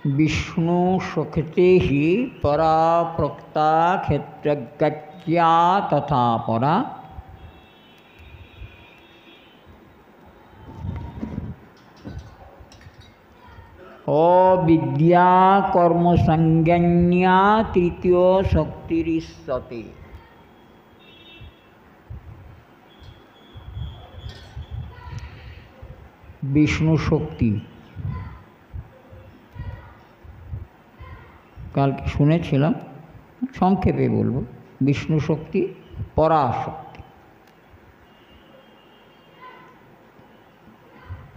विष्णु शक्ति ही परा प्रोक्ता क्षेत्रज्ञा तथा परा अविद्या कर्म संज्ञा तृतीय शक्तिरिष्यते। विष्णु शक्ति कल শুনেছিলাম, সংক্ষেপে বলবো। विष्णु शक्ति पराशक्ति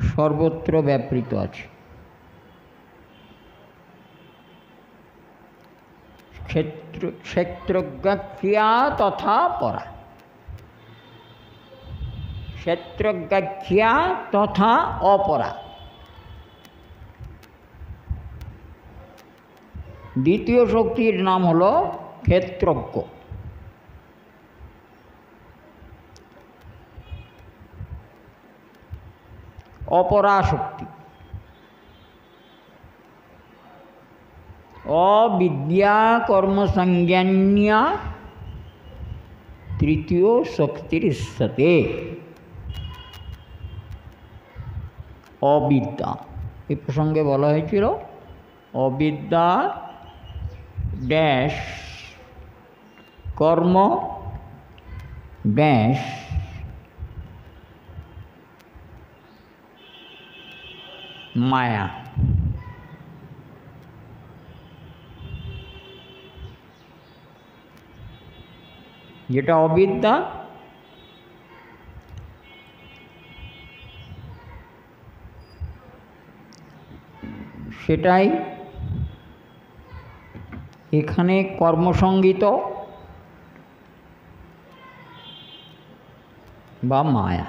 सर्वत्र व्यापृत আছে। क्षेत्रज्ञा तथा परा, क्षेत्रज्ञा तथा अपरा। द्वितीय शक्तिर नाम हलो क्षेत्रज्ञ। अपरा शक्ति अविद्या कर्म संज्ञा तृतीय शक्तिरिष्यते। अविद्या এই প্রসঙ্গে বলা হয়েছিল अविद्या डैश कर्म डैश माया। যেটা অবিদ্যা সেটাই এখানে কর্মসঙ্গীত বা মায়া।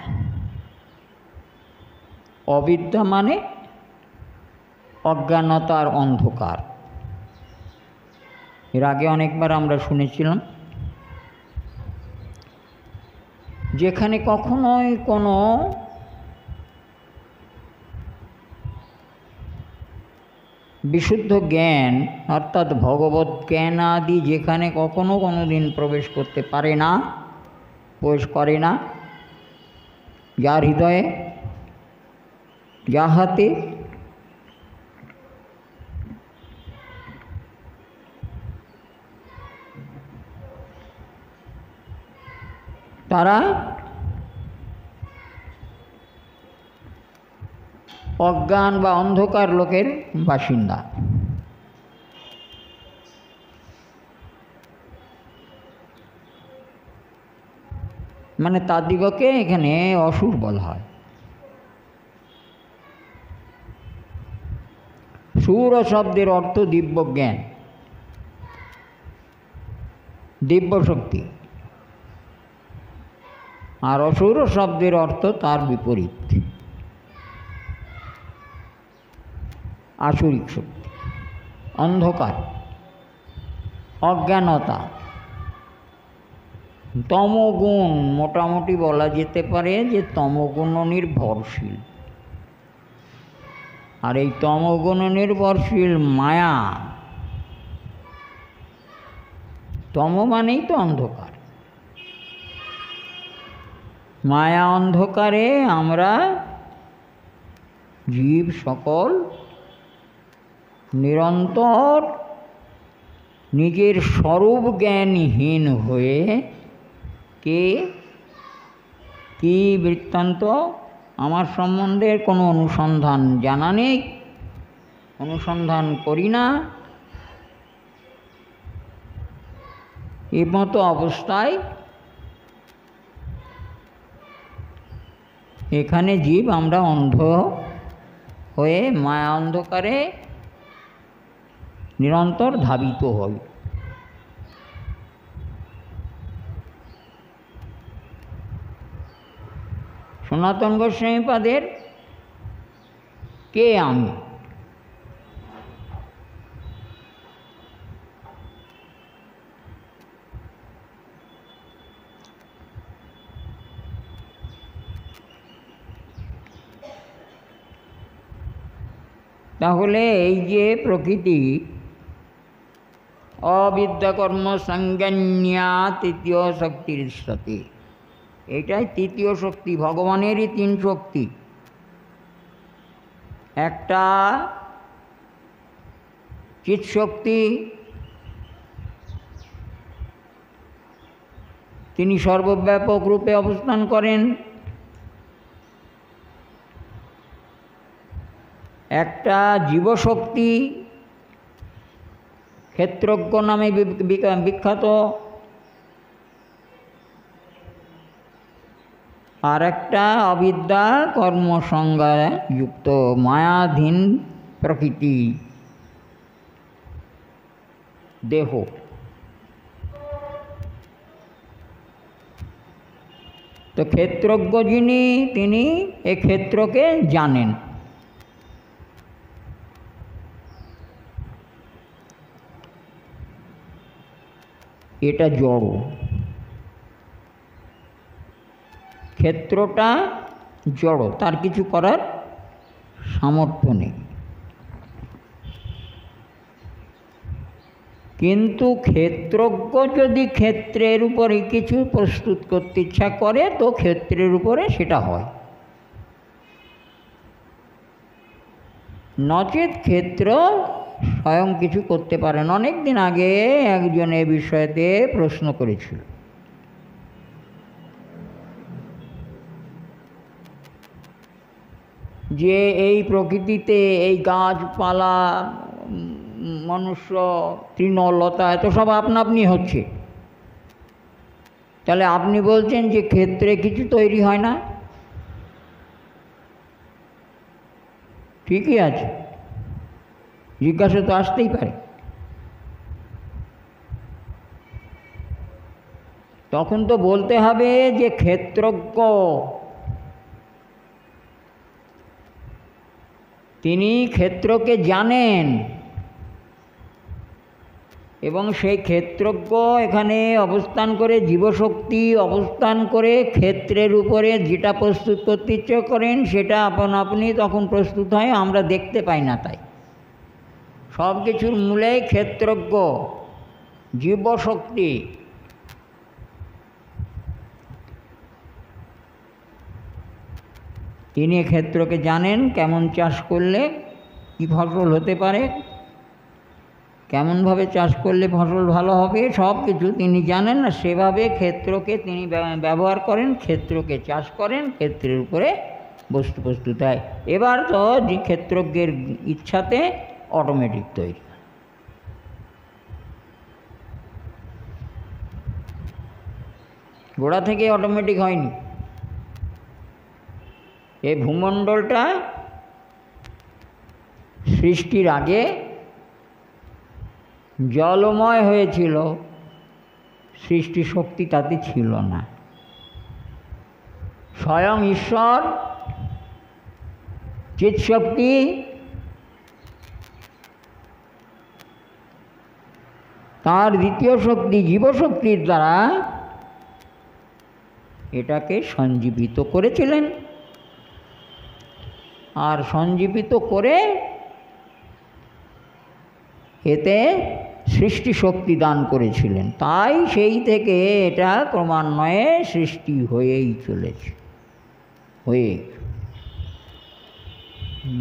অবিদ্যা মানে অজ্ঞানতার অন্ধকার। এর আগে অনেকবার আমরা শুনেছিলাম যেখানে কখনোই কোনো বিশুদ্ধ জ্ঞান অর্থাৎ ভগবত জ্ঞান আদি যেখানে কখনো কোনো দিন প্রবেশ করতে পারে না, প্রবেশ করে না, যার হৃদয়ে যাহাতে তারা অজ্ঞান বা অন্ধকার লোকের বাসিন্দা। মানে তাদিগকে এখানে অসুর বলা হয়। সুর শব্দের অর্থ দিব্য জ্ঞান, দিব্য শক্তি। আর অসুর শব্দের অর্থ তার বিপরীত, আসুরিক শক্তি, অন্ধকার, অজ্ঞানতা, তমগুণ। মোটামুটি বলা যেতে পারে যে তমগুণ নির্ভরশীল। আর এই তমগুণ নির্ভরশীল মায়া, তম মানেই তো অন্ধকার। মায়া অন্ধকারে আমরা জীব সকল নিরন্তর নিজের স্বরূপ জ্ঞানহীন হয়ে কি বৃত্তান্ত, আমার সম্বন্ধে কোনো অনুসন্ধান জানা নেই, অনুসন্ধান করি না, এই মতো অবস্থায় এখানে জীব আমরা অন্ধ হয়ে মায়া অন্ধকারে নিরন্তর ধাবিত হই। সনাতন গোস্বামীপাদের কে আমি, তাহলে এই যে প্রকৃতি অবিদ্যাকর্ম সংজ্ঞান্যা তৃতীয় শক্তির সাথে, এটাই তৃতীয় শক্তি। ভগবানেরই তিন শক্তি। একটা চিৎ শক্তি, তিনি সর্বব্যাপক রূপে অবস্থান করেন। একটা জীবশক্তি, ক্ষেত্রজ্ঞ নামে বিখ্যাত। আর একটা অবিদ্যা কর্মসংজ্ঞায় যুক্ত মায়াধীন প্রকৃতি দেহ। তো ক্ষেত্রজ্ঞ যিনি, তিনি এ ক্ষেত্রকে জানেন। এটা জড়, ক্ষেত্রটা জড়, তার কিছু করার সামর্থ্য নেই। কিন্তু ক্ষেত্রজ্ঞ যদি ক্ষেত্রের উপরে কিছু প্রস্তুত করতে ইচ্ছা করে তো ক্ষেত্রের উপরে সেটা হয়, নচেৎ ক্ষেত্র স্বয়ং কিছু করতে পারেন। অনেক দিন আগে একজন এ বিষয়তে প্রশ্ন করেছিল। যে এই প্রকৃতিতে এই গাছপালা, মনুষ্য, তৃণলতা এত সব আপনা আপনি হচ্ছে, তাহলে আপনি বলছেন যে ক্ষেত্রে কিছু তৈরি হয় না? ঠিকই আছে, জিজ্ঞাসা তো আসতেই পারে। তখন তো বলতে হবে যে ক্ষেত্রজ্ঞ তিনি ক্ষেত্রকে জানেন, এবং সেই ক্ষেত্রজ্ঞ এখানে অবস্থান করে, জীবশক্তি অবস্থান করে ক্ষেত্রের উপরে যেটা প্রস্তুত করতে ইচ্ছে করেন সেটা আপনা আপনি তখন প্রস্তুত হয়, আমরা দেখতে পাই না। তাই সব কিছুর মূলেই ক্ষেত্রজ্ঞ জীবশক্তি। তিনি ক্ষেত্রকে জানেন, কেমন চাষ করলে কী ফসল হতে পারে, কেমনভাবে চাষ করলে ফসল ভালো হবে, সব কিছু তিনি জানেন। আর সেভাবে ক্ষেত্রকে তিনি ব্যবহার করেন, ক্ষেত্রকে চাষ করেন, ক্ষেত্রের উপরে বস্তু প্রস্তুত হয়। এবার তো যে ক্ষেত্রজ্ঞের ইচ্ছাতে অটোমেটিক তৈরি। গোড়া থেকে অটোমেটিক হয়নি। এই ভূমণ্ডলটা সৃষ্টির আগে জলময় হয়েছিল, সৃষ্টি শক্তি তাতে ছিল না। স্বয়ং ঈশ্বর চিৎশক্তি তার দ্বিতীয় শক্তি জীবশক্তির দ্বারা এটাকে সঞ্জীবিত করেছিলেন, আর সঞ্জীবিত করে এতে সৃষ্টি শক্তি দান করেছিলেন। তাই সেই থেকে এটা ক্রমান্বয়ে সৃষ্টি হয়েই চলেছে। হয়ে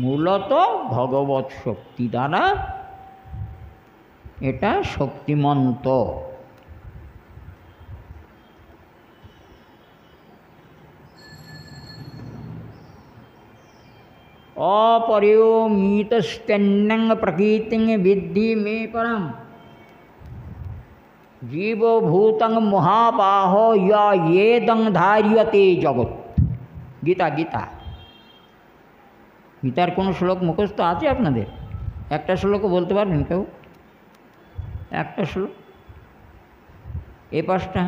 মূলত ভগবৎ শক্তি দ্বারা এটা শক্তিমন্ত। अपरिमितस्तन्नं प्रकृतिं विद्धि मे परम जीवभूतं महाबाहो या येदं धार्यते जगत्। गीता गीता गीतार কোনো শ্লোক মুখস্থ আছে আপনাদের? একটা শ্লোকও বলতে পারবেন কেউ? একটা শ্লোক, এ পাশটা।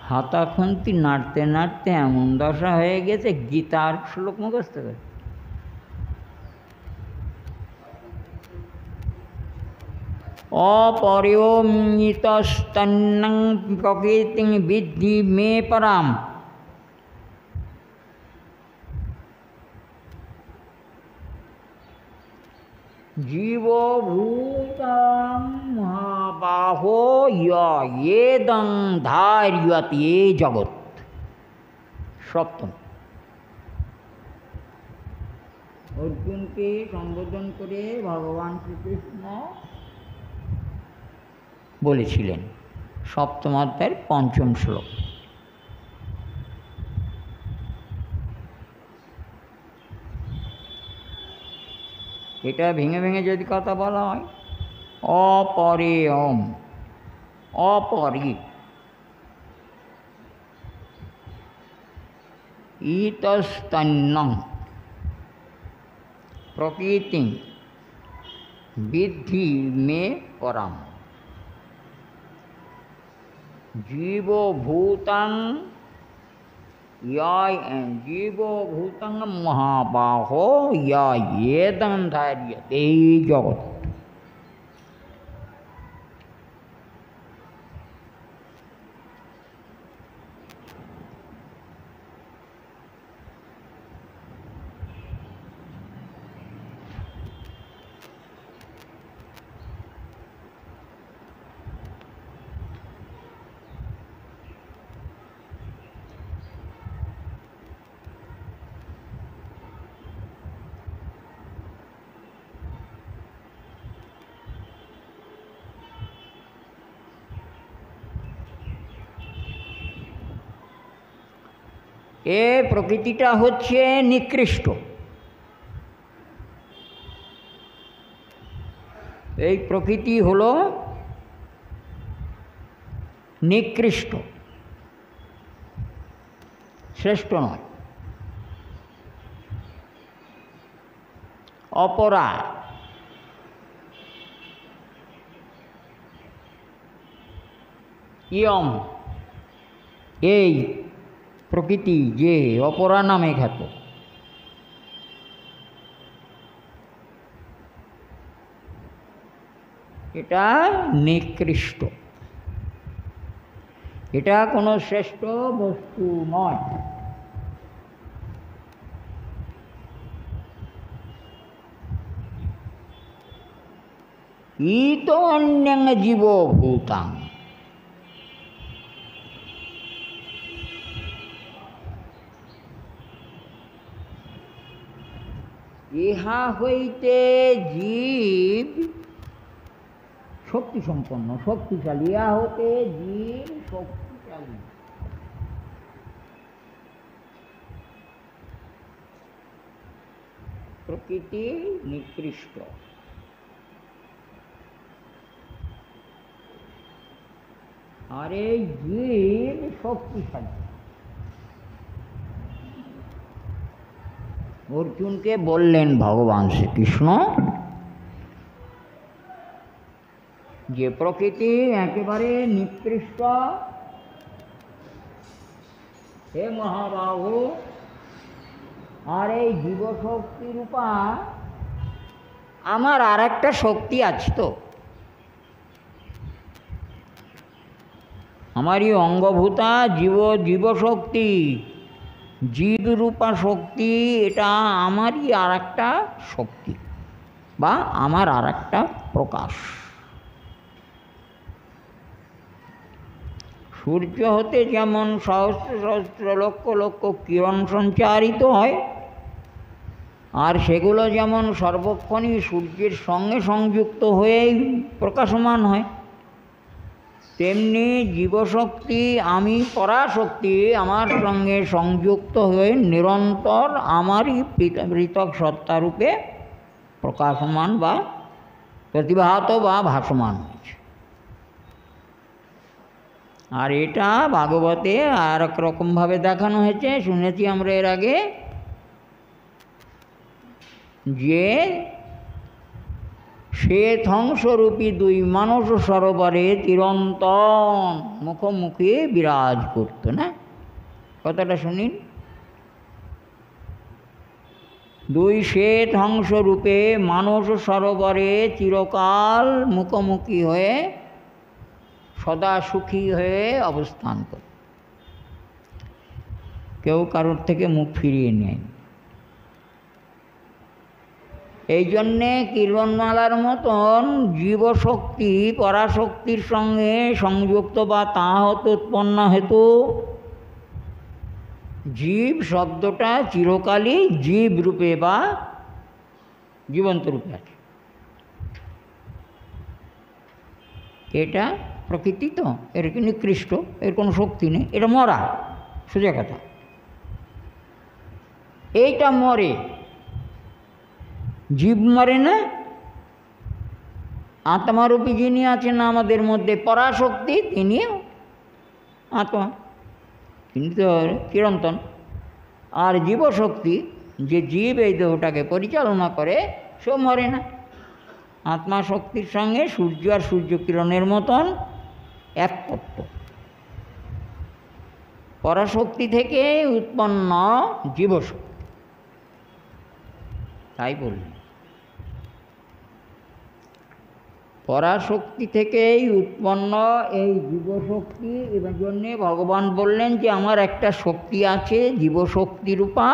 হাতা খুন্তি নাড়তে নাড়তে এমন দশা হয়ে গেছে গীতার শ্লোক মুখস্থ করে। अपरिमितस्तन्नं प्रकृतिं विद्धि मे पराम् জীবভূতং মহাবাহো ইয়েদং ধার্যতে জগৎ। সপ্তম, অর্জুনকে সম্বোধন করে ভগবান শ্রীকৃষ্ণ বলেছিলেন, সপ্তম অধ্যায়ের পঞ্চম শ্লোক। এটা ভেঙে ভেঙে যদি কথা বলা হয়, অপরেয়ম, অপরে ইতস্তন্যং প্রকৃতি বিদ্ধি মে পরাম জীবভূতং জীবভূতং মহাবাহো ইয়েদং ধার্যতে জগৎ। এ প্রকৃতিটা হচ্ছে নিকৃষ্ট। এই প্রকৃতি হলো নিকৃষ্ট, শ্রেষ্ঠ নয়। অপরা, ইয়ম, এই প্রকৃতি যে অপরা নামে খ্যাত, এটা নিকৃষ্ট, এটা কোনো শ্রেষ্ঠ বস্তু নয়। ইতো অন্যং জীবভূতাং, ইহা হইতে জীব শক্তি সম্পন্ন, শক্তিশালী। ইহা হতে জীব শক্তিশালী। প্রকৃতি নিকৃষ্ট, আর এই জীব শক্তিশালী। অর্জুনকে বললেন ভগবান শ্রীকৃষ্ণ যে প্রকৃতি একেবারে নিকৃষ্ট, হে মহাবাহু, আর এই জীবশক্তি রূপা আমার আর একটা শক্তি আছে, তো আমারই অঙ্গভূতা জীবশক্তি, জীবরূপা শক্তি, এটা আমারই আর একটা শক্তি বা আমার আর একটা প্রকাশ। সূর্য হতে যেমন সহস্র সহস্র লক্ষ লক্ষ কিরণ সঞ্চারিত হয়, আর সেগুলো যেমন সর্বক্ষণই সূর্যের সঙ্গে সংযুক্ত হয়েই প্রকাশমান হয়, তেমনি জীবশক্তি, আমি পরাশক্তি, আমার সঙ্গে সংযুক্ত হয়ে নিরন্তর আমারই পৃথক সত্তারূপে প্রকাশমান বা প্রতিভাত বা ভাসমান হয়েছে। আর এটা ভাগবতে আর এক রকমভাবে দেখানো হয়েছে, শুনেছি আমরা এর আগে, যে শ্বেতহংসরূপী দুই মানস সরোবরে চিরন্তন মুখোমুখি বিরাজ করত না। কথাটা শুনিন। দুই শ্বেতহংসরূপে মানস সরোবরে চিরকাল মুখোমুখি হয়ে সদা সুখী হয়ে অবস্থান করে, কেউ কারোর থেকে মুখ ফিরিয়ে নেয়। এই জন্যে কীর্তনমালার মতন জীবশক্তি পরাশক্তির সঙ্গে সংযুক্ত বা তা হতে উৎপন্ন হেতু জীব শব্দটা চিরকালই জীব রূপে বা জীবন্ত রূপে আছে। এটা প্রকৃতি তো, এর কি নিকৃষ্ট, এর কোনো শক্তি নেই, এটা মরা, সোজা কথা। এইটা মরে, জীব মরে না। আত্মারূপী যিনি আছেন আমাদের মধ্যে পরাশক্তি, তিনিও আত্মা, তিনি তো চিরন্তন। আর জীবশক্তি যে জীব এই দেহটাকে পরিচালনা করে, সে মরে না। আত্মা শক্তির সঙ্গে সূর্য আর সূর্যকিরণের মতন এক তত্ত্ব। পরাশক্তি থেকে উৎপন্ন জীবশক্তি, তাই বললেন পরাশক্তি থেকেই উৎপন্ন এই জীবশক্তি। এবার জন্যে ভগবান বললেন যে আমার একটা শক্তি আছে জীবশক্তি রূপা,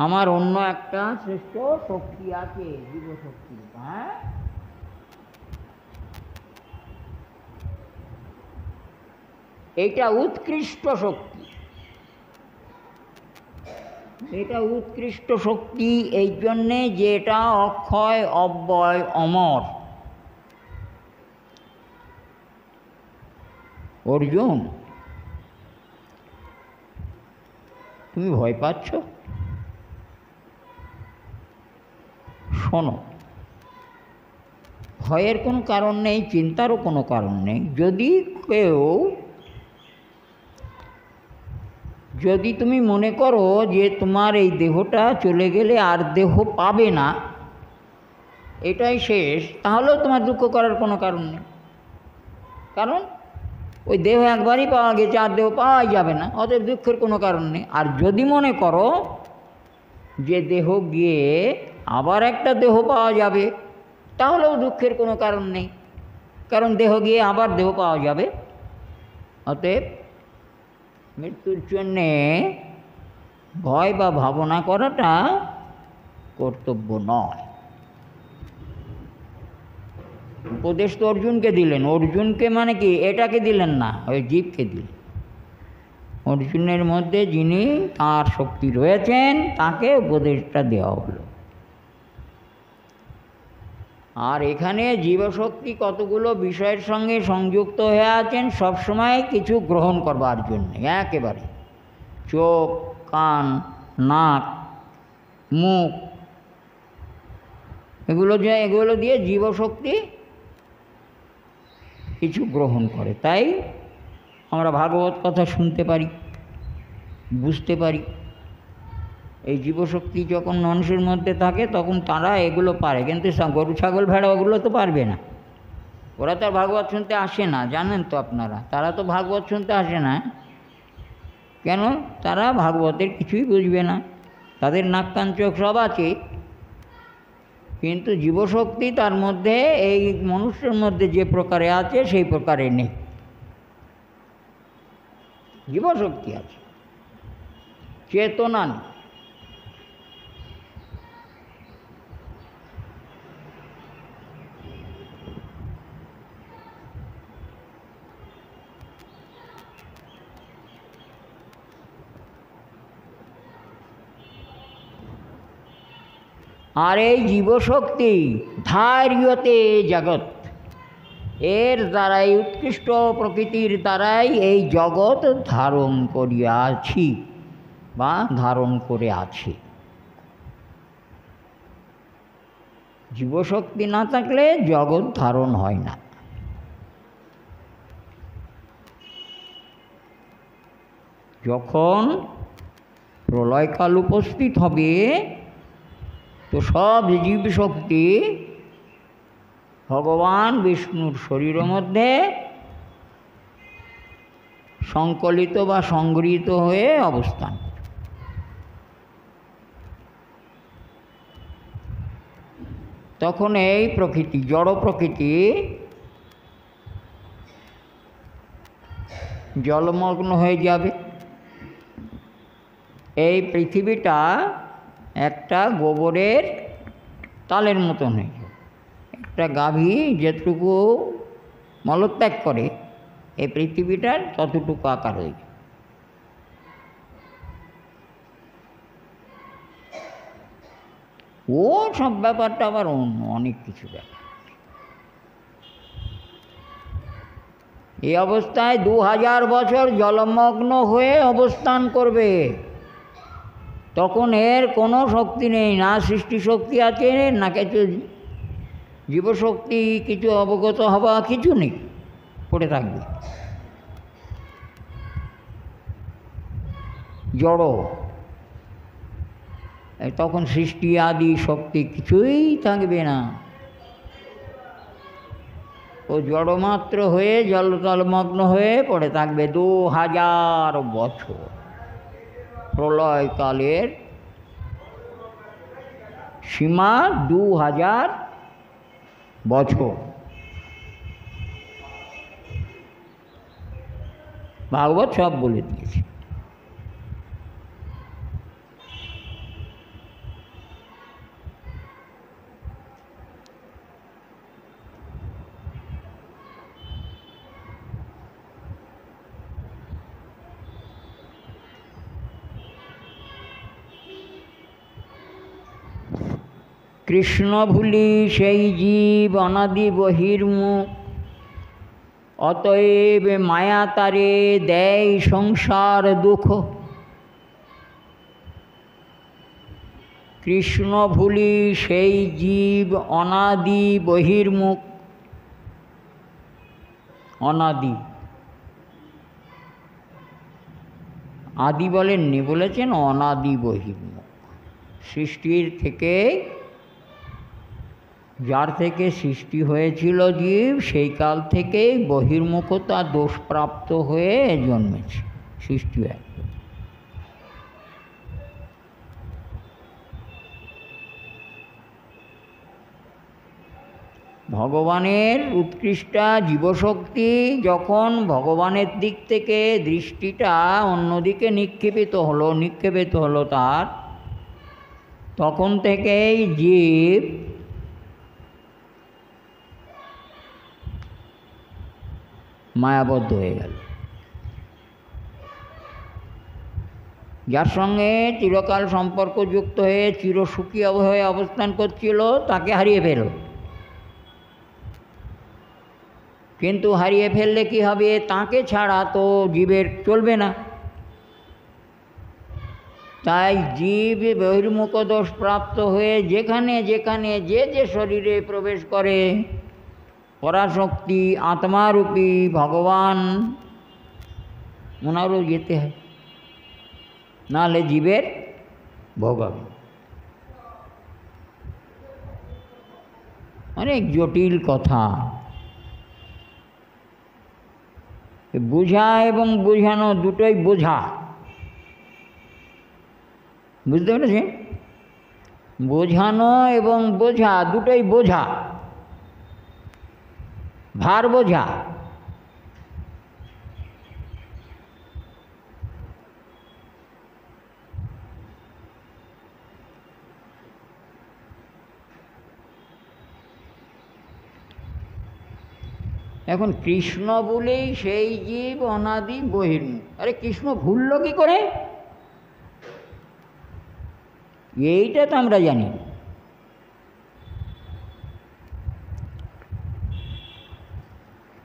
আমার অন্য একটা শ্রেষ্ঠ শক্তি আছে জীবশক্তি রূপা। এটা উৎকৃষ্ট শক্তি, এটা উৎকৃষ্ট শক্তি এই জন্যে যে এটা অক্ষয় অব্যয় অমর। অর্জুন, তুমি ভয় পাচ্ছ? শোনো, ভয়ের কোনো কারণ নেই, চিন্তারও কোনো কারণ নেই। যদি তুমি মনে করো যে তোমার এই দেহটা চলে গেলে আর দেহ পাবে না, এটাই শেষ, তাহলেও তোমার দুঃখ করার কোনো কারণ নেই। কারণ ওই দেহ একবারই পাওয়া গেছে, আর দেহ পাওয়াই যাবে না, অতএব দুঃখের কোনো কারণ নেই। আর যদি মনে করো যে দেহ গিয়ে আবার একটা দেহ পাওয়া যাবে, তাহলেও দুঃখের কোনো কারণ নেই, কারণ দেহ গিয়ে আবার দেহ পাওয়া যাবে। অতএব মৃত্যুর জন্যে ভয় বা ভাবনা করাটা কর্তব্য নয়। উপদেশ তো অর্জুনকে দিলেন, অর্জুনকে মানে কি এটাকে দিলেন না, ওই জীবকে দিলেন। অর্জুনের মধ্যে যিনি তাঁর শক্তি রয়েছেন তাকে উপদেশটা দেওয়া হলো। আর এখানে জীবশক্তি কতগুলো বিষয়ের সঙ্গে সংযুক্ত হয়ে আছেন সবসময় কিছু গ্রহণ করবার জন্য। একেবারে চোখ, কান, নাক, মুখ, এগুলো দিয়ে জীবশক্তি কিছু গ্রহণ করে। তাই আমরা ভাগবত কথা শুনতে পারি, বুঝতে পারি। এই জীবশক্তি যখন মানুষের মধ্যে থাকে তখন তারা এগুলো পারে, কিন্তু গরু ছাগল ভেড়া ওগুলো তো পারবে না। ওরা তো আর ভাগবত শুনতে আসে না, জানেন তো আপনারা। তারা তো ভাগবত শুনতে আসে না, কেন? তারা ভাগবতের কিছুই বুঝবে না, তাদের নাক কান চোখ সব আছে, কিন্তু জীবশক্তি তার মধ্যে এই মনুষ্যের মধ্যে যে প্রকারে আছে সেই প্রকারে নেই। জীবশক্তি আছে, চেতনা নেই। আর এই জীবশক্তি ধার্যতে জগৎ, এর দ্বারাই উৎকৃষ্ট প্রকৃতির দ্বারাই এই জগৎ ধারণ করিয়াছি বা ধারণ করে আছে। জীবশক্তি না থাকলে জগৎ ধারণ হয় না। যখন প্রলয়কাল উপস্থিত হবে তো সব জীবশক্তি ভগবান বিষ্ণুর শরীরের মধ্যে সংকলিত বা সংগৃহীত হয়ে অবস্থান। তখন এই প্রকৃতি, জড় প্রকৃতি জলমগ্ন হয়ে যাবে। এই পৃথিবীটা একটা গোবরের তালের মতন হয়ে যাবে। একটা গাভী যেটুকু মলত্যাগ করে এই পৃথিবীটার ততটুকু আকার হয়ে যায়। ও সব ব্যাপারটা আবার অন্য অনেক কিছু ব্যাপার। এই অবস্থায় 2000 বছর জলমগ্ন হয়ে অবস্থান করবে। তখন এর কোনো শক্তি নেই, না সৃষ্টি শক্তি আছে, না কিছু জীবশক্তি, কিছু অবগত হওয়া কিছু নেই, পড়ে থাকবে জড়। তখন সৃষ্টি আদি শক্তি কিছুই থাকবে না। ও জড়মাত্র হয়ে জলমগ্ন হয়ে পড়ে থাকবে 2000 বছর। প্রলয়কালের সীমা 2000 বছর। ভাগবত সব বলে দিয়েছে। কৃষ্ণ ভুলি সেই জীব অনাদি বহির্মুখ, অতএব মায়া তারে দেয় সংসার দুঃখ। কৃষ্ণ ভুলি সেই জীব অনাদি বহির্মুখ। অনাদি, আদি বলেননি, বলেছেন অনাদি বহির্মুখ। সৃষ্টির থেকে, যার থেকে সৃষ্টি হয়েছিল জীব, সেই কাল থেকেই বহির্মুখতা দোষপ্রাপ্ত হয়ে জন্মেছে, সৃষ্টি হয়। ভগবানের উৎকৃষ্টা জীবশক্তি যখন ভগবানের দিক থেকে দৃষ্টিটা অন্যদিকে নিক্ষেপিত হলো তার, তখন থেকেই জীব মায়াবদ্ধ হয়ে গেল। যার সঙ্গে চিরকাল সম্পর্কযুক্ত হয়ে চিরসুখী হয়ে অবস্থান করছিল, তাকে হারিয়ে ফেল। কিন্তু হারিয়ে ফেললে কি হবে? তাকে ছাড়া তো জীবের চলবে না। তাই জীব বহির্মুখ দোষ প্রাপ্ত হয়ে যেখানে যেখানে যে যে শরীরে প্রবেশ করে, পরাশক্তি আত্মারূপী ভগবান ওনারও যেতে হয়, নাহলে জীবের ভোগ হবে। অনেক জটিল কথা। বোঝা এবং বোঝানো দুটোই বোঝা, বুঝতে পেরেছেন? বোঝানো এবং বোঝা দুটোই বোঝা, ভার বোঝা। এখন কৃষ্ণ বলেই সেই জীব অনাদি বহির্মুখ। আরে কৃষ্ণ ভুলল কি করে? এইটা তো আমরা জানি।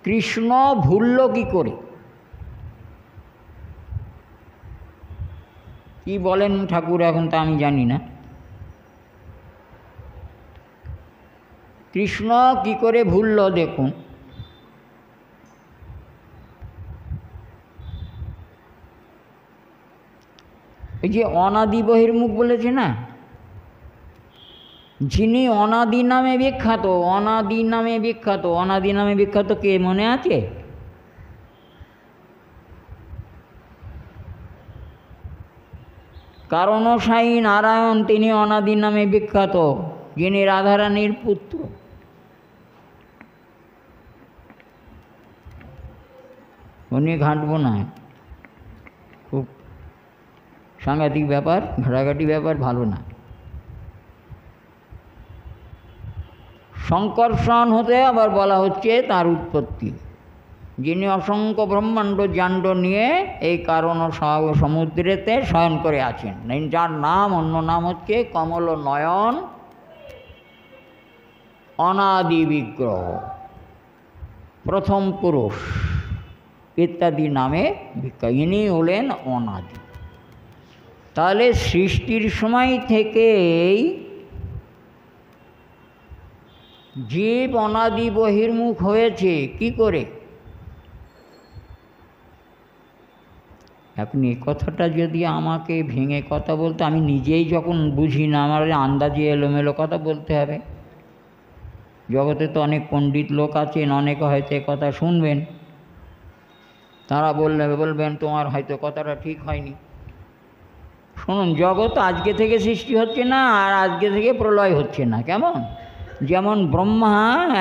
কৃষ্ণ ভুলল কি করে? কি বলেন ঠাকুর এখন তা আমি জানি না। কৃষ্ণ কি করে ভুলল দেখুন। এই যে অনাদি বহির্মুখ বলেছে না, যিনি অনাদি নামে বিখ্যাত, অনাদি নামে বিখ্যাত, অনাদি নামে বিখ্যাত কে মনে আছে? কারণসাই নারায়ণ, তিনি অনাদি নামে বিখ্যাত, যিনি রাধারানীর পুত্র। উনি ঘাঁটব না, খুব সাংঘাতিক ব্যাপার, ঘাটাঘাটি ব্যাপার, ভালো না। সংকর্ষণ হতে আবার বলা হচ্ছে তার উৎপত্তি, যিনি অসংখ্য ব্রহ্মাণ্ড জাণ্ড নিয়ে এই কারণ সমুদ্রেতে শয়ন করে আছেন, যার নাম অন্য নাম হচ্ছে কমল নয়ন অনাদি বিগ্রহ, প্রথম পুরুষ ইত্যাদি নামে বিখ্যাত। ইনি হলেন অনাদি। তাহলে সৃষ্টির সময় থেকেই জীব অনাদি বহির্মুখ হয়েছে কি করে? এখন এই কথাটা যদি আমাকে ভেঙে কথা বলতে, আমি নিজেই যখন বুঝি না, আমার আন্দাজে এলোমেলো কথা বলতে হবে। জগতে তো অনেক পণ্ডিত লোক আছেন, অনেকে হয়তো এ কথা শুনবেন, তারা বলবেন তোমার হয়তো কথাটা ঠিক হয়নি। শুনুন, জগৎ আজকে থেকে সৃষ্টি হচ্ছে না, আর আজকে থেকে প্রলয় হচ্ছে না। কেমন? যেমন ব্রহ্মা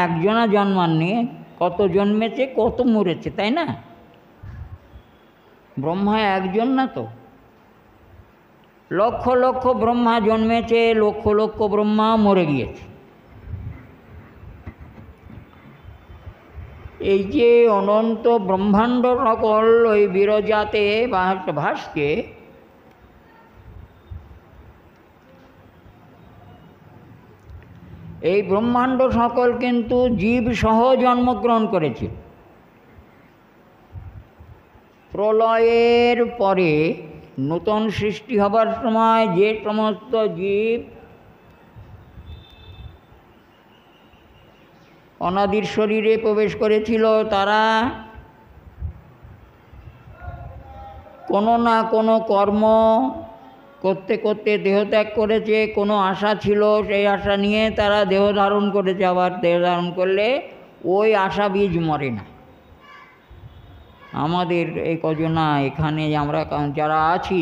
একজনা জন্মাননি, কত জন্মেছে কত মরেছে, তাই না? ব্রহ্মা একজন না তো, লক্ষ লক্ষ ব্রহ্মা জন্মেছে, লক্ষ লক্ষ ব্রহ্মা মরে গিয়েছে। এই যে অনন্ত ব্রহ্মাণ্ড সকল ওই বিরজাতে ভাসছে, এই ব্রহ্মাণ্ড সকল কিন্তু জীব সহ জন্মগ্রহণ করেছে। প্রলয়ের পরে নূতন সৃষ্টি হবার সময় যে সমস্ত জীব অনাদির শরীরে প্রবেশ করেছিল, তারা কোনো না কোনো কর্ম করতে করতে দেহত্যাগ করেছে। কোনো আশা ছিল, সেই আশা নিয়ে তারা দেহ ধারণ করেছে। আবার দেহ ধারণ করলে ওই আশা বীজ মরে না। আমাদের এই কজনা এখানে আমরা যারা আছি,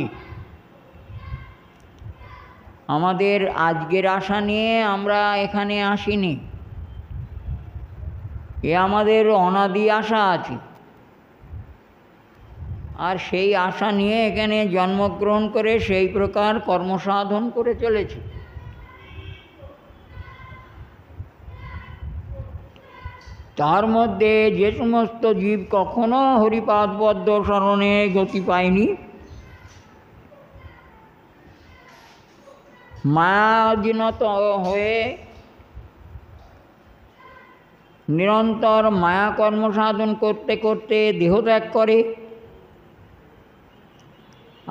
আমাদের আজকের আশা নিয়ে আমরা এখানে আসিনি, এ আমাদের অনাদি আশা আছে। আর সেই আশা নিয়ে এখানে জন্মগ্রহণ করে সেই প্রকার কর্মসাধন করে চলেছে। তার মধ্যে যে সমস্ত জীব কখনো হরিপাদপদ্ম শরণে গতি পায়নি, মায়াধীনত হয়ে নিরন্তর মায়া কর্মসাধন করতে করতে দেহত্যাগ করে,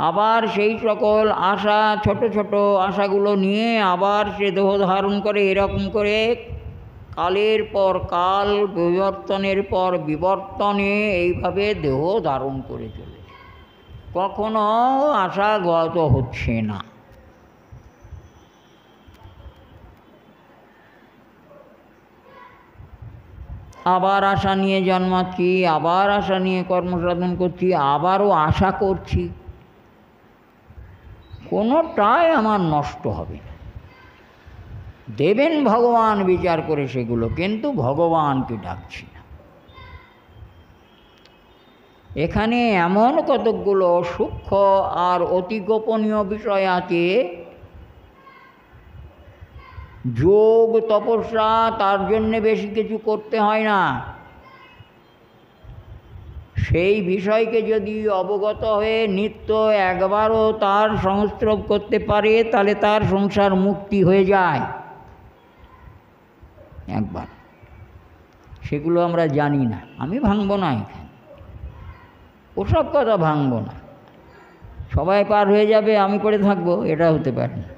আবার সেই সকল আশা, ছোট ছোট আশাগুলো নিয়ে আবার সে দেহ ধারণ করে, এরকম করে কালের পর কাল, বিবর্তনের পর বিবর্তনে এইভাবে দেহ ধারণ করে চলেছে, কখনো আশাগত হচ্ছে না। আবার আশা নিয়ে জন্মাচ্ছি, আবার আশা নিয়ে কর্মসাধন করছি, আবারও আশা করছি, কোনোটাই আমার নষ্ট হবে না। দেবেন ভগবান বিচার করে সেগুলো, কিন্তু ভগবানকে ডাকছি না। এখানে এমন কতকগুলো সূক্ষ্ম আর অতি গোপনীয় বিষয় আছে, যোগ তপস্যা তার জন্যে বেশি কিছু করতে হয় না। সেই বিষয়কে যদি অবগত হয়ে নিত্য একবারও তার সংস্রব করতে পারে, তাহলে তার সংসার মুক্তি হয়ে যায় একবার। সেগুলো আমরা জানি না, আমি ভাঙব না এখানে, ওসব কথা ভাঙব না। সবাই পার হয়ে যাবে, আমি পড়ে থাকবো, এটা হতে পারে না।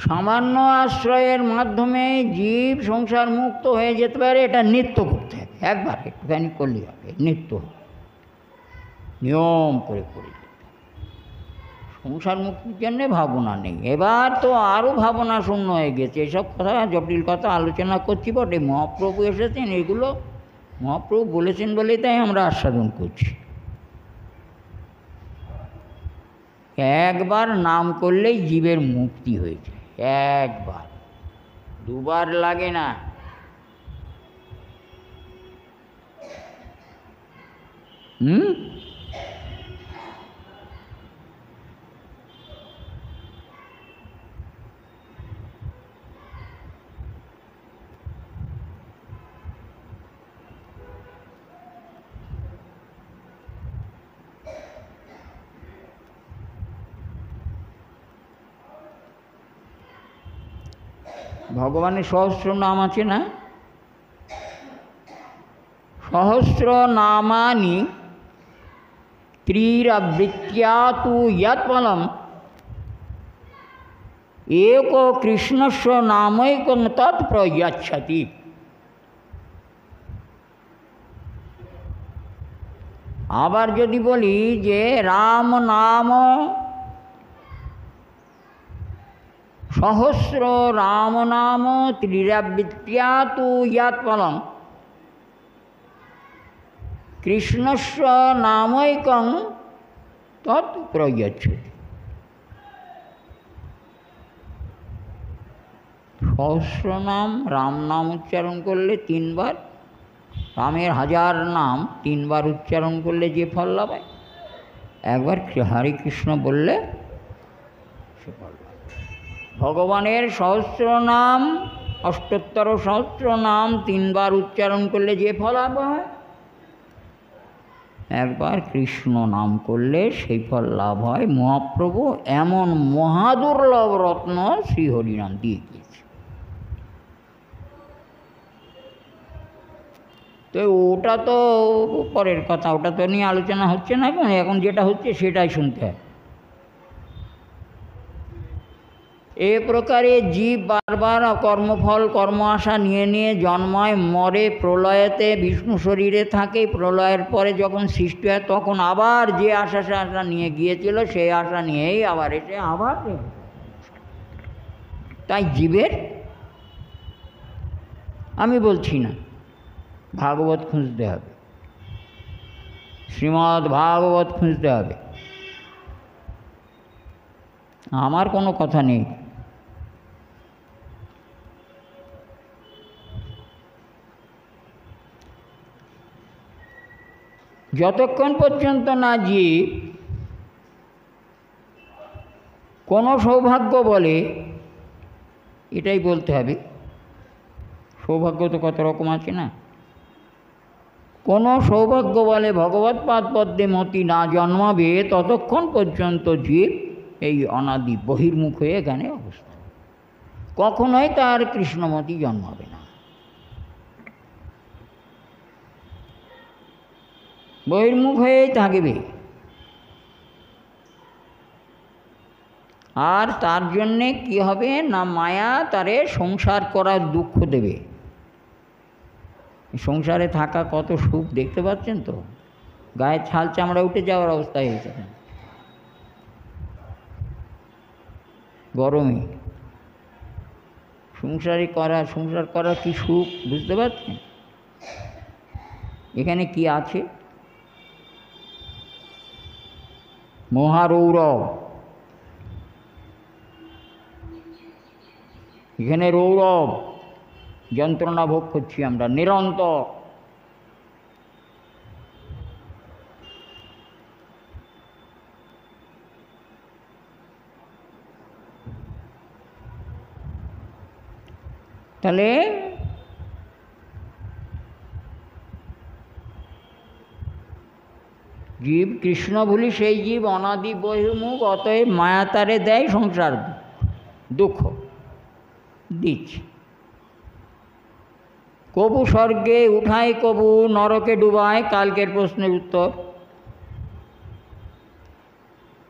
সামান্য আশ্রয়ের মাধ্যমে জীব সংসার মুক্ত হয়ে যেতে পারে, এটা নিত্য করতে হবে। একবার একটুখানি করলেই হবে, নিত্য নিয়ম করে করে যেতে হবে। সংসার মুক্তির জন্যে ভাবনা নেই। এবার তো আরও ভাবনা শূন্য হয়ে গেছে, এসব কথা জটিল কথা আলোচনা করছি বটে। মহাপ্রভু এসেছেন, এগুলো মহাপ্রভু বলেছেন বলেই তাই আমরা আস্বাদন করছি। একবার নাম করলেই জীবের মুক্তি হয়েছে, একবার, দুবার লাগে না। হুম? ভগবানের সহস্র নাম আছে না? সহস্র নামানি ত্রিরাবৃত্ত্যা তু যৎ ফলম এক কৃষ্ণস্য নামৈকং তৎ প্রযচ্ছতি। আবার যদি বলি যে রাম নাম সহস্র রাম নাম ত্রিরাবৃত্ত্যা তু যৎ ফলম কৃষ্ণস্য নামৈকং তৎ প্রযচ্ছতি। সহস্র নাম রাম নাম উচ্চারণ করলে 3 বার, রামের 1000 নাম 3 বার উচ্চারণ করলে যে ফল লাভ হয়, একবার হরে কৃষ্ণ বললে সে ফল লাভ। ভগবানের সহস্র নাম, অষ্টোত্তর সহস্র নাম 3 বার উচ্চারণ করলে যে ফল লাভ হয়, একবার কৃষ্ণ নাম করলে সেই ফল লাভ হয়। মহাপ্রভু এমন মহাদুর্লভ রত্ন শ্রীহরিনাম দিয়ে গিয়েছে। তো ওটা তো পরের কথা, ওটা তো নিয়ে আলোচনা হচ্ছে না এখন। এখন যেটা হচ্ছে সেটাই শুনতে হয়। এ প্রকারে জীব বারবার কর্মফল কর্ম আশা নিয়ে নিয়ে জন্মায়, মরে, প্রলয়েতে বিষ্ণু শরীরে থাকে। প্রলয়ের পরে যখন সৃষ্টি হয় তখন আবার যে আশা নিয়ে গিয়েছিল সেই আশা নিয়েই আবার এসে আবার। তাই জীবের, আমি বলছি না, ভাগবত খুঁজতে হবে, শ্রীমদ্ ভাগবত খুঁজতে হবে, আমার কোনো কথা নেই। যতক্ষণ পর্যন্ত না জীব কোনো সৌভাগ্য বলে, এটাই বলতে হবে, সৌভাগ্য তো কত রকম আছে না, কোনো সৌভাগ্য বলে ভগবৎপাদ পদ্মে মতি না জন্মাবে ততক্ষণ পর্যন্ত জীব এই অনাদি বহির্মুখ হয়ে এখানে অবস্থান, কখনোই তার কৃষ্ণমতি জন্মাবে না। বহির্মুখ হয়েই থাকবে। আর তার জন্যে কি হবে না, মায়া তারে সংসার করার দুঃখ দেবে। সংসারে থাকা কত সুখ দেখতে পাচ্ছেন তো, গায়ে ছাল চামড়া উঠে যাওয়ার অবস্থা হয়েছে গরমে। সংসার করা কি সুখ বুঝতে পারছেন? এখানে কি আছে? মহারৌরব, এখানে রৌরব যন্ত্রণা ভোগ করছি আমরা নিরন্তর। তাহলে জীব কৃষ্ণ ভুলি সেই জীব অনাদি বহির্মুখ, অতএব মায়া তারে দেয় সংসার দুঃখ দিচ্ছে। কবু স্বর্গে উঠায়, কবু নরকে ডুবায়। কালকের প্রশ্নের উত্তর।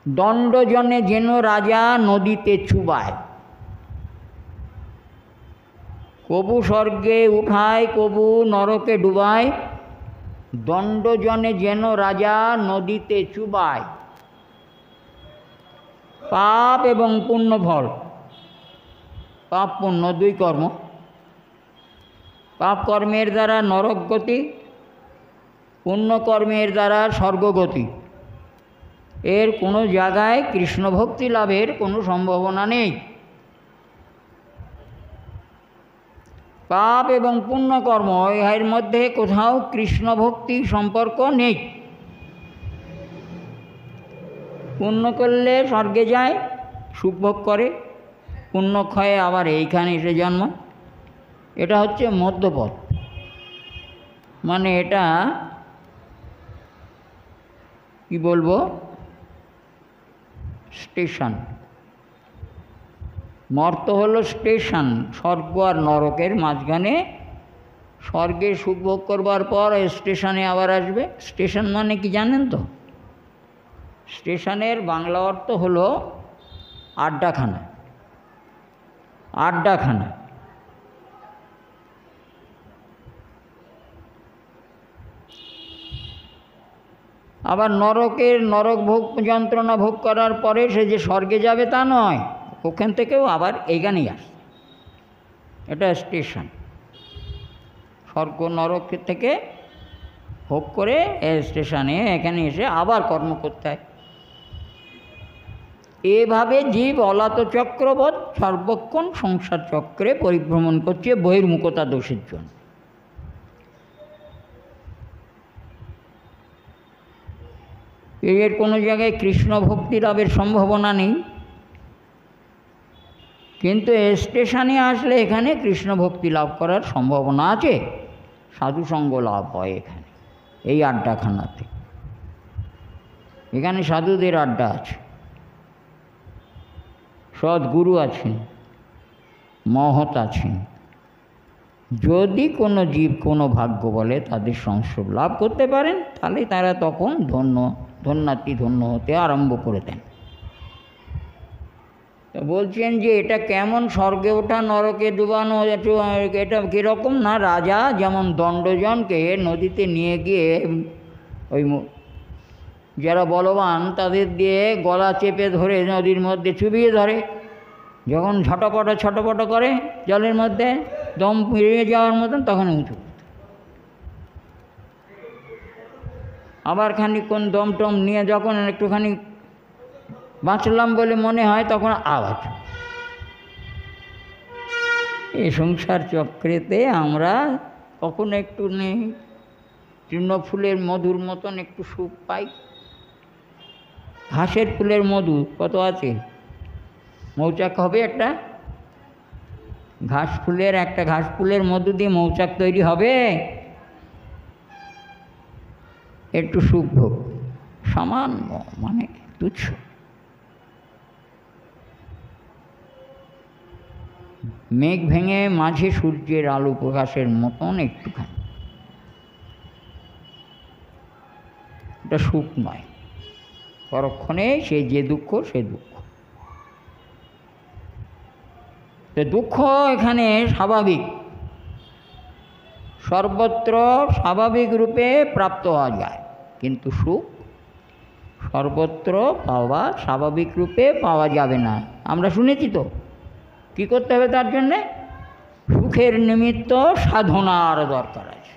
দণ্ডজনে যেন রাজা নদীতে চুবায়। কবু স্বর্গে উঠায়, কবু নরকে ডুবায়। দণ্ডজনে যেন রাজা নদীতে চুবায়। পাপ এবং পুণ্য ফল, পাপ পুণ্য 2 কর্ম। পাপ কর্মের দ্বারা নরক গতি, পুণ্য কর্মের দ্বারা স্বর্গগতি। এর কোনো জায়গায় কৃষ্ণ ভক্তি লাভের কোনো সম্ভাবনা নেই। পাপ এবং পুণ্য কর্ম এর মধ্যে কোথাও কৃষ্ণ ভক্তি সম্পর্ক নেই। পুণ্য করলে স্বর্গে যায়, সুখভোগ করে, পুণ্য ক্ষয়ে আবার এইখানে এসে জন্ম। এটা হচ্ছে মধ্যপথ, মানে এটা কি বলবো, স্টেশন। মর্ত হলো স্টেশন, স্বর্গ আর নরকের মাঝখানে। স্বর্গে সুখভোগ করবার পর স্টেশনে আবার আসবে। স্টেশন মানে কি জানেন তো? স্টেশনের বাংলা অর্থ হলো আড্ডাখানা। আড্ডাখানা। আবার নরক ভোগ যন্ত্রণা ভোগ করার পরে সে যে স্বর্গে যাবে তা নয়, ওখান থেকেও আবার এইখানেই আসে। এটা স্টেশন। স্বর্গ নরক থেকে ভোগ করে স্টেশনে এখানে এসে আবার কর্ম করতে হয়। এভাবে জীব অলাত চক্রবৎ সর্বক্ষণ সংসার চক্রে পরিভ্রমণ করছে বহির্মুখতা দোষের জন্য। এর কোনো জায়গায় কৃষ্ণ ভক্তি লাভের সম্ভাবনা নেই, কিন্তু স্টেশনে আসলে এখানে কৃষ্ণ ভক্তি লাভ করার সম্ভাবনা আছে। সাধুসঙ্গ লাভ হয় এখানে, এই আড্ডাখানাতে। এখানে সাধুদের আড্ডা আছে, সদ্গুরু আছেন, মহৎ আছেন। যদি কোনো জীব কোনো ভাগ্য বলে তাদের সংস্রব লাভ করতে পারেন, তাহলে তারা তখন ধন্যাতি ধন্য হতে আরম্ভ করে দেন। তো বলছেন যে এটা কেমন, স্বর্গে ওঠা নরকে ডুবানো, এটা কীরকম না, রাজা যেমন দণ্ডজনকে নদীতে নিয়ে গিয়ে ওই যারা বলবান তাদের দিয়ে গলা চেপে ধরে নদীর মধ্যে চুবিয়ে ধরে, যখন ছটপট করে জলের মধ্যে দম ফিরিয়ে যাওয়ার মতন, তখন উঁচু। আবার খানিকক্ষণ দম টম নিয়ে যখন একটুখানি বাঁচলাম বলে মনে হয়, তখন আওয়াজ। এই সংসার চক্রেতে আমরা কখনো একটু নেই তৃণফুলের মধুর মতন একটু সুখ পাই। ঘাসের ফুলের মধু কত আছে, মৌচাক হবে একটা ঘাস ফুলের মধু দিয়ে মৌচাক তৈরি হবে। একটু সুখ ভোগ, সামান্য, মানে তুচ্ছ। মেঘ ভেঙে মাঝে সূর্যের আলো প্রকাশের মতন একটুখানি, এটা সুখ নয়। পরক্ষণে সে যে দুঃখ, সে দুঃখ। দুঃখ এখানে স্বাভাবিক, সর্বত্র স্বাভাবিক রূপে প্রাপ্ত হওয়া যায়, কিন্তু সুখ সর্বত্র স্বাভাবিক রূপে পাওয়া যাবে না। আমরা শুনেছি তো, কী করতে হবে তার জন্যে? সুখের নিমিত্ত সাধনার দরকার আছে।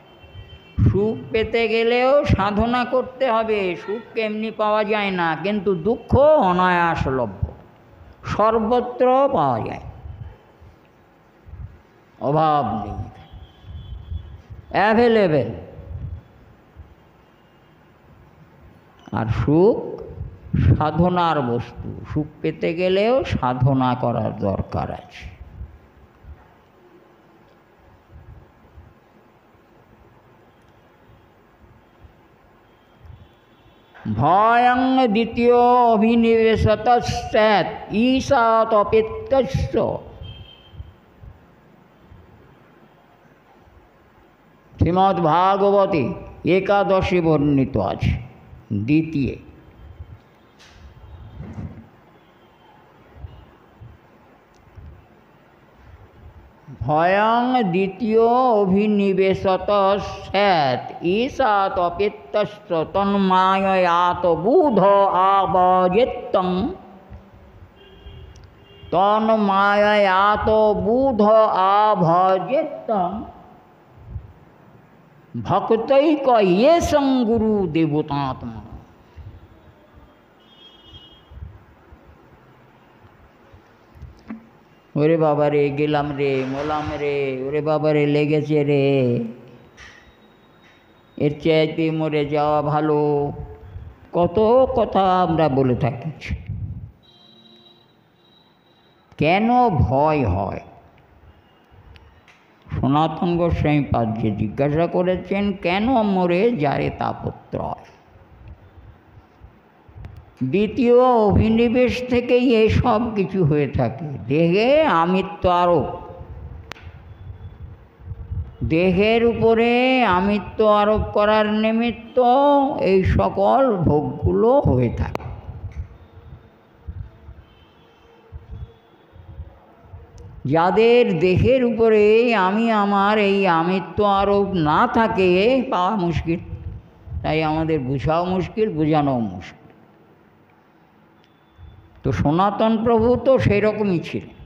সুখ পেতে গেলেও সাধনা করতে হবে। সুখ এমনি পাওয়া যায় না, কিন্তু দুঃখ অনায়াসলভ্য, সর্বত্র পাওয়া যায়, অভাব নেই, অ্যাভেলেবেল। আর সুখ সাধনার বস্তু, সুখ পেতে গেলেও সাধনা করার দরকার আছে। ভয়ং দ্বিতীয় অভিনিবেশতস্যাৎ ঈশাত অপেত্যস্য। শ্রীমদ্ভাগবতে একাদশে বর্ণিত আছে। দ্বিতীয় ভয়ং দ্বিতীয় অভিনিবেশত স্যাৎ ঈশাত অপেত্যস্য তন্মায়য়াত বুধ আবজেত্তং। তন্মায়য়াত বুধ আভজেত্তং ভক্তৈক ইয়েষং গুরু দেবতাত্মা। ওরে বাবা রে, গেলাম রে, মলাম রে, ওরে বাবা রে, লেগেছে রে, এর চাইতে মরে যাওয়া ভালো। কত কথা আমরা বলে থাকি। কেন ভয় হয়? সনাতন গোস্বামী পাদ যে জিজ্ঞাসা করেছেন, কেন মরে যায় তাপত্রয়? দ্বিতীয় অভিনিবেশ থেকেই এসব কিছু হয়ে থাকে। দেহে আমিত্ব আরোপ, দেহের উপরে আমিত্ব আরোপ করার নিমিত্ত এই সকল ভোগগুলো হয়ে থাকে। যাদের দেহের উপরে আমি আমার এই আমিত্ব আরোপ না থাকে, পাওয়া মুশকিল। তাই আমাদের বোঝাও মুশকিল, বোঝানোও মুশকিল। তো সনাতন প্রভু তো সেই রকমই ছিলেন,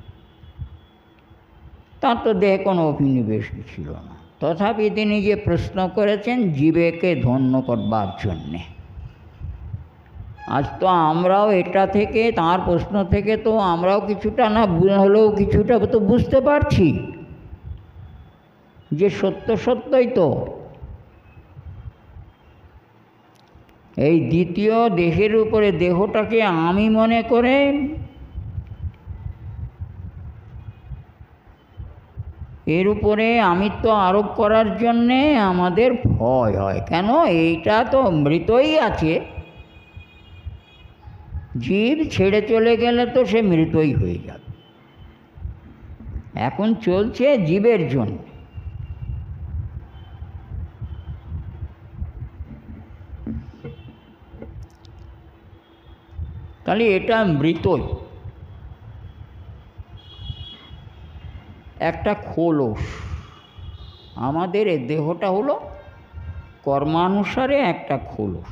তার তো দেহে কোনো অভিনিবেশ ছিল না। তথাপি তিনি যে প্রশ্ন করেছেন জীবেকে ধন্য করবার জন্যে, আজ তো আমরাও এটা থেকে, তার প্রশ্ন থেকে তো আমরাও কিছুটা না হলেও কিছুটা তো বুঝতে পারছি যে সত্য সত্যই তো এই দ্বিতীয় দেহের উপরে দেহটাকে আমি মনে করে এর উপরে আমিত্ব আরোপ করার জন্যে আমাদের ভয় হয়। কেন? এইটা তো মৃতই আছে, জীব ছেড়ে চলে গেলে তো সে মৃতই হয়ে যাবে। এখন চলছে জীবের জন্য। তাহলে এটা মৃতই, একটা খোলস। আমাদের এই দেহটা হলো কর্মানুসারে একটা খোলস।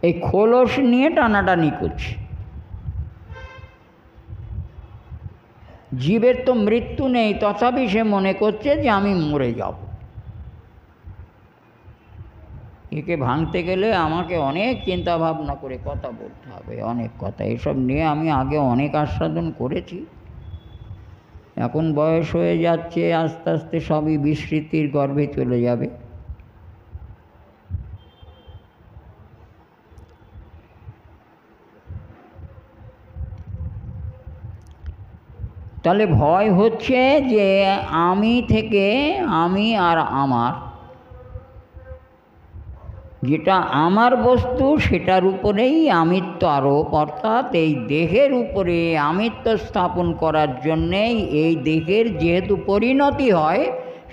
এই খোলস নিয়ে টানাটানি করছে। জীবের তো মৃত্যু নেই, তথাপি সে মনে করছে যে আমি মরে যাব। একে ভাঙতে গেলে আমাকে অনেক চিন্তা ভাবনা করে কথা বলতে হবে, অনেক কথা। এসব নিয়ে আমি আগে অনেক আস্বাদন করেছি। এখন বয়স হয়ে যাচ্ছে, আস্তে আস্তে সবই বিস্মৃতির গর্ভে চলে যাবে। তাহলে ভয় হচ্ছে যে আমি থেকে আমি আর আমার, যেটা আমার বস্তু সেটার উপরেই আমিত্ব আরোপ, অর্থাৎ এই দেহের উপরে আমিত্ব স্থাপন করার জন্যেই এই দেহের যেহেতু পরিণতি হয়,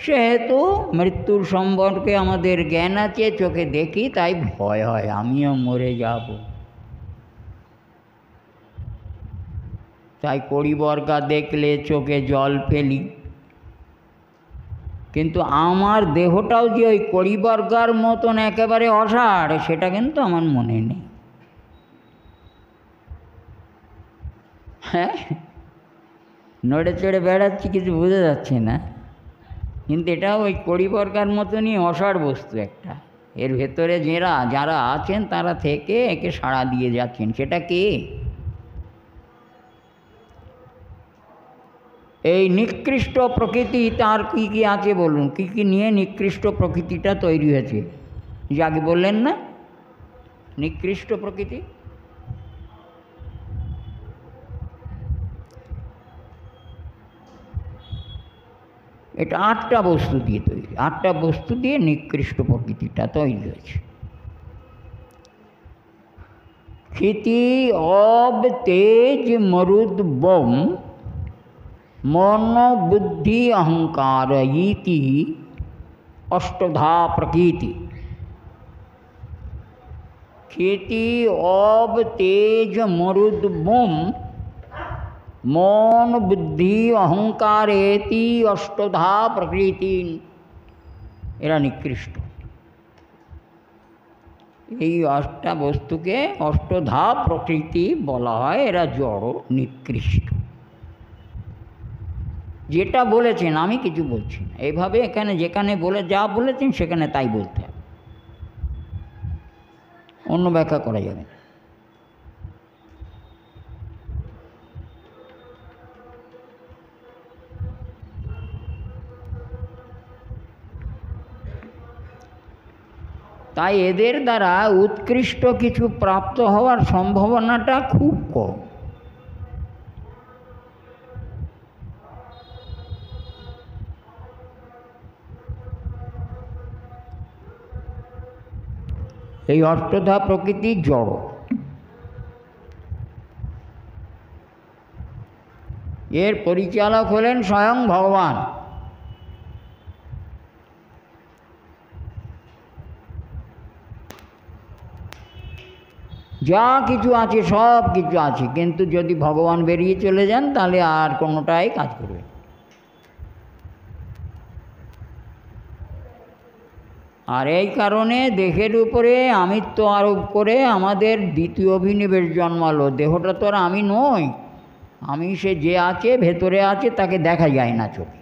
সেহেতু মৃত্যুর সম্পর্কে আমাদের জ্ঞান আছে, চোখে দেখি, তাই ভয় হয় আমিও মরে যাব। তাই কড়িবর্গা দেখলে চোখে জল ফেলি। কিন্তু আমার দেহটাও যে ওই কড়িবর্গার মতন একেবারে অসাড়, সেটা কিন্তু আমার মনে নেই। হ্যাঁ, নড়ে চড়ে বেড়াচ্ছি, কিছু বোঝা যাচ্ছে না, কিন্তু এটা ওই কড়িবর্গার মতনই অসাড় বস্তু একটা। এর ভেতরে যারা আছেন তারা থেকে একে সাড়া দিয়ে যাচ্ছেন। সেটা কে? এই নিকৃষ্ট প্রকৃতি। তার কি কি আছে বলুন, কি কি নিয়ে নিকৃষ্ট প্রকৃতিটা তৈরি হয়েছে? যে আগে বললেন না, নিকৃষ্ট প্রকৃতি। এটা 8টা বস্তু দিয়ে তৈরি, 8টা বস্তু দিয়ে নিকৃষ্ট প্রকৃতিটা তৈরি হয়েছে। ক্ষিতি, অব, তেজ, মরুদ, বোম, মন, বুদ্ধি, अहंकार इति अष्टधा प्रकृति। ক্ষিতি, অব, তেজ, মরুদ, বোম, মন, বুদ্ধি, অহংকার এতি অষ্টধা প্রকৃতি। এরা নিকৃষ্ট। এই 8টা বস্তুকে অষ্টধা প্রকৃতি বলা হয়। এরা জড়, নিকৃষ্ট। যেটা বলেছেন, আমি কিছু বলছি না, এইভাবে এখানে যেখানে বলে যা বলেছেন সেখানে তাই বলতে হবে, অন্য ব্যাখ্যা করা যাবে না। তাই এদের দ্বারা উৎকৃষ্ট কিছু প্রাপ্ত হওয়ার সম্ভাবনাটা খুব কম। এই অষ্টধা প্রকৃতি জড়, এর পরিচালক হলেন স্বয়ং ভগবান। যা কিছু আছে সব কিছু আছে, কিন্তু যদি ভগবান বেরিয়ে চলে যান তাহলে আর কোনোটাই কাজ করবে। আর এই কারণে দেহের উপরে আমিত্ব আরোপ করে আমাদের দ্বিতীয় অভিনিবেশ জন্মালো। দেহটা তো আর আমি নই, আমি সে যে আছে ভেতরে আছে, তাকে দেখা যায় না চোখে,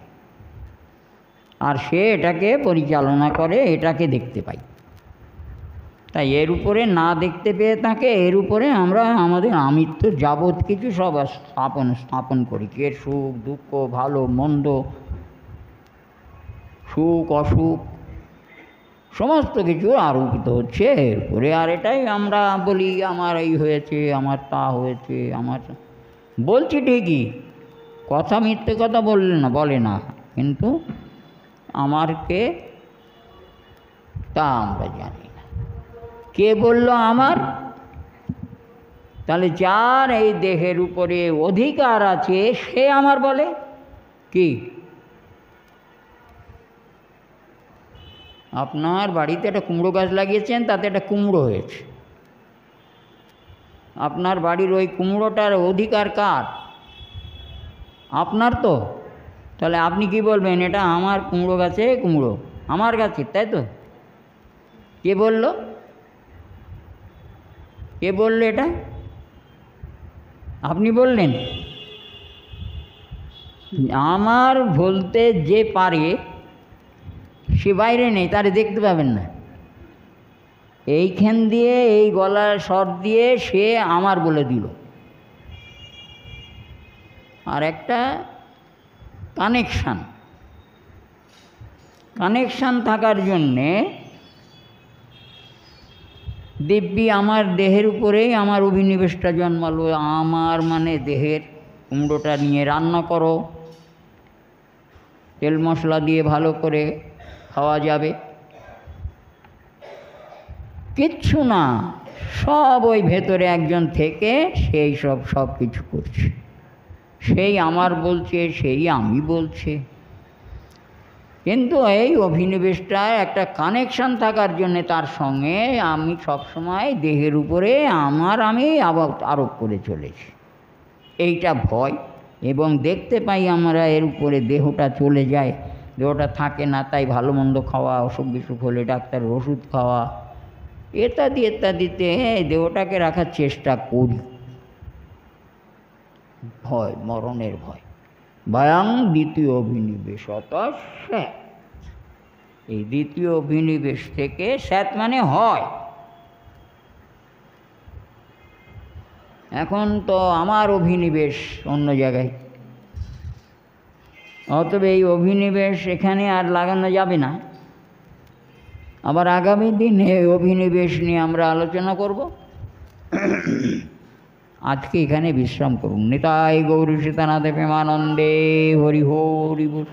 আর সে এটাকে পরিচালনা করে, এটাকে দেখতে পাই। তাই এর উপরে না দেখতে পেয়ে থাকে, এর উপরে আমরা আমাদের আমিত্ব যাবৎ কিছু সব স্থাপন করি। এর সুখ দুঃখ ভালো মন্দ, সুখ অসুখ সমস্ত কিছু আরোপিত হচ্ছে এর উপরে। আর এটাই আমরা বলি আমার এই হয়েছে, আমার তা হয়েছে, আমার বলছি ঠিকই, কথা মিথ্যে কথা বলে না, কিন্তু আমার কে তা আমরা জানি না। কে বলল আমার? তাহলে যার এই দেহের উপরে অধিকার আছে সে আমার বলে কি? আপনার বাড়িতে একটা কুমড়ো গাছ লাগিয়েছেন, তাতে একটা কুমড়ো হয়েছে, আপনার বাড়ির ওই কুমড়োটার অধিকার কার? আপনার তো। তাহলে আপনি কি বলবেন? এটা আমার কুমড়ো গাছে কুমড়ো, আমার গাছে, তাই তো? কে বলল? কে বলল এটা? আপনি বললেন। আমার বলতে যে পারে সে বাইরে নেই, তারে দেখতে পাবেন না। এইখান দিয়ে এই গলার স্বর দিয়ে সে আমার বলে দিল। আর একটা কানেকশান থাকার জন্যে দিব্যি আমার দেহের উপরেই আমার অভিনিবেশটা জন্মালো। আমার মানে দেহের কুমড়োটা নিয়ে রান্না করো, তেল মশলা দিয়ে ভালো করে খাওয়া যাবে, কিচ্ছু না, সব ওই ভেতরে একজন থেকে সেই সব কিছু করছে। সেই আমার বলছে, সেই আমি বলছে, কিন্তু এই অভিনিবেশটার একটা কানেকশান থাকার জন্যে তার সঙ্গে আমি সবসময় দেহের উপরে আমি আরোপ করে চলেছি। এইটা ভয়। এবং দেখতে পাই আমরা এর উপরে দেহটা চলে যায়, দেহটা থাকে না, তাই ভালো মন্দ খাওয়া, অসুখ বিসুখ হলে ডাক্তারের ওষুধ খাওয়া, ইত্যাদিতে দেহটাকে রাখার চেষ্টা করি। ভয়, মরণের ভয়। ভয়াং দ্বিতীয় অভিনিবেশ, এই দ্বিতীয় অভিনিবেশ থেকে স্যাত মানে হয়। এখন তো আমার অভিনিবেশ অন্য জায়গায়, অতএব এই অভিনিবেশ এখানে আর লাগানো যাবে না। আবার আগামী দিনে এই অভিনিবেশ নিয়ে আমরা আলোচনা করব। আজকে এখানে বিশ্রাম করুন। নিতাই গৌরী সীতানাথে প্রেমানন্দে হরি হরি বল।